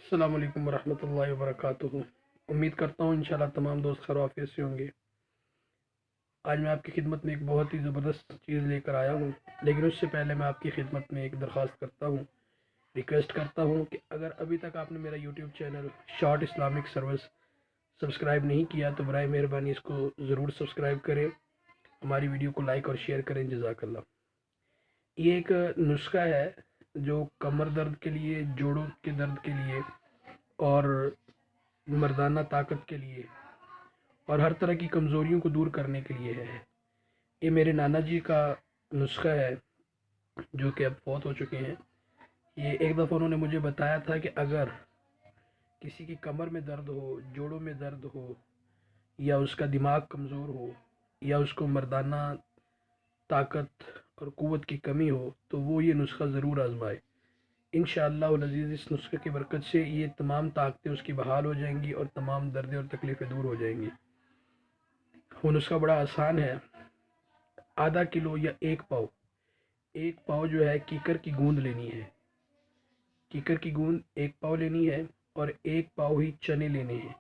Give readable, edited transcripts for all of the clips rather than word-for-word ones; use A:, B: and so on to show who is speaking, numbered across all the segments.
A: السلام علیکم ورحمۃ اللہ وبرکاتہ۔ امید کرتا ہوں انشاءاللہ تمام دوست خیر و عافیت سے ہوں گے۔ آج میں آپ کی خدمت میں ایک بہت ہی زبردست چیز لے کر آیا ہوں، لیکن اس سے پہلے میں آپ کی خدمت میں ایک درخواست کرتا ہوں، ریکویسٹ کرتا ہوں کہ اگر ابھی تک آپ نے میرا YouTube channel short Islamic service subscribe نہیں کیا تو برائے مہربانی اس کو ضرور سبسکرائب کریں، ہماری ویڈیو کو لائک اور شیئر کریں، جزاک اللہ۔ یہ ایک نسخہ ہے جو کمر درد کے لیے، جوڑوں کے درد کے لیے اور مردانہ طاقت کے لیے اور ہر طرح کی کمزوریوں کو دور کرنے کے لیے ہے۔ یہ میرے نانا جی کا نسخہ ہے جو کہ اب فوت ہو چکے ہیں۔ یہ ایک دفعہ انہوں نے مجھے بتایا تھا کہ اگر کسی کی کمر میں درد ہو، جوڑوں میں درد ہو، یا اس کا دماغ کمزور ہو، یا اس کو مردانہ طاقت اور قوت کی کمی ہو تو وہ یہ نسخہ ضرور آزمائے۔ انشاءاللہ العزیز اس نسخے کی برکت سے یہ تمام طاقتیں اس کی بحال ہو جائیں گی اور تمام دردیں اور تکلیفیں دور ہو جائیں گی۔ وہ نسخہ بڑا آسان ہے۔ آدھا کلو یا ایک پاؤ جو ہے کیکر کی گوند لینی ہے۔ کیکر کی گوند ایک پاؤ لینی ہے اور ایک پاؤ ہی چنے لینے ہیں۔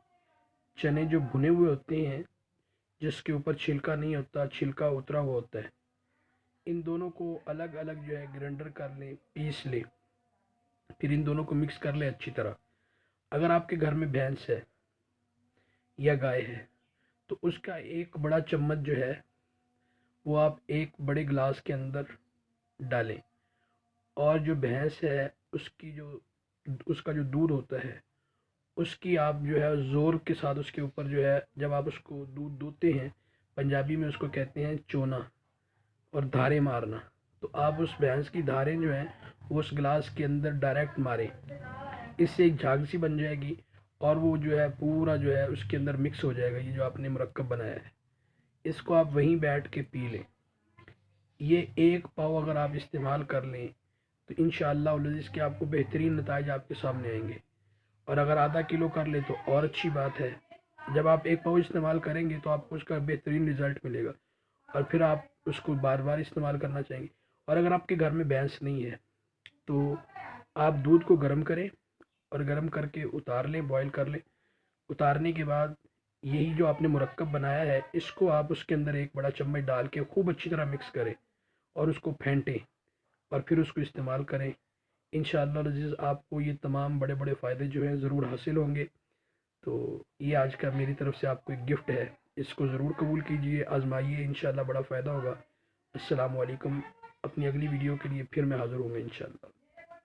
A: چنے جو بھنے ہوئے ہوتے ہیں، جس کے اوپر چھلکا نہیں ہوتا، چھلکا اترا ہوا ہوتا ہے، ان دونوں کو الگ الگ جو ہے گرینڈر کر لیں، پیس لیں، پھر ان دونوں کو مکس کر لیں اچھی طرح۔ اگر آپ کے گھر میں بھینس ہے یا گائے ہے تو اس کا ایک بڑا چمچ جو ہے وہ آپ ایک بڑے گلاس کے اندر ڈالیں، اور جو بھینس ہے اس کا جو دودھ ہوتا ہے اس کی آپ جو ہے زور کے ساتھ اس کے اوپر جو ہے، جب آپ اس کو دودھ دوتے ہیں، پنجابی میں اس کو کہتے ہیں چونا اور دھارے مارنا، تو آپ اس بھینس کی دھاریں جو ہیں وہ اس گلاس کے اندر ڈائریکٹ ماریں، اس سے ایک جھاگ سی بن جائے گی اور وہ جو ہے پورا جو ہے اس کے اندر مکس ہو جائے گا، یہ جو آپ نے مرکب بنایا ہے، اس کو آپ وہیں بیٹھ کے پی لیں۔ یہ ایک پاؤ اگر آپ استعمال کر لیں تو انشاءاللہ العزیز کے آپ کو بہترین نتائج آپ کے سامنے آئیں گے، اور اگر آدھا کلو کر لیں تو اور اچھی بات ہے۔ جب آپ ایک پاؤ استعمال کریں گے تو آپ کو اس کا بہترین رزلٹ ملے گا، اور پھر آپ اس کو بار بار استعمال کرنا چاہیں گے۔ اور اگر آپ کے گھر میں بھینس نہیں ہے تو آپ دودھ کو گرم کریں اور گرم کر کے اتار لیں، بوائل کر لیں۔ اتارنے کے بعد یہی جو آپ نے مرکب بنایا ہے اس کو آپ اس کے اندر ایک بڑا چمچ ڈال کے خوب اچھی طرح مکس کریں اور اس کو پھینٹیں اور پھر اس کو استعمال کریں۔ انشاءاللہ العزیز آپ کو یہ تمام بڑے بڑے فائدے جو ہیں ضرور حاصل ہوں گے۔ تو یہ آج کا میری طرف سے آپ کو ایک گفٹ ہے، اس کو ضرور قبول کیجئے، آزمائیے، انشاءاللہ بڑا فائدہ ہوگا۔ السلام علیکم۔ اپنی اگلی ویڈیو کے لیے پھر میں حاضر ہوں گا انشاءاللہ۔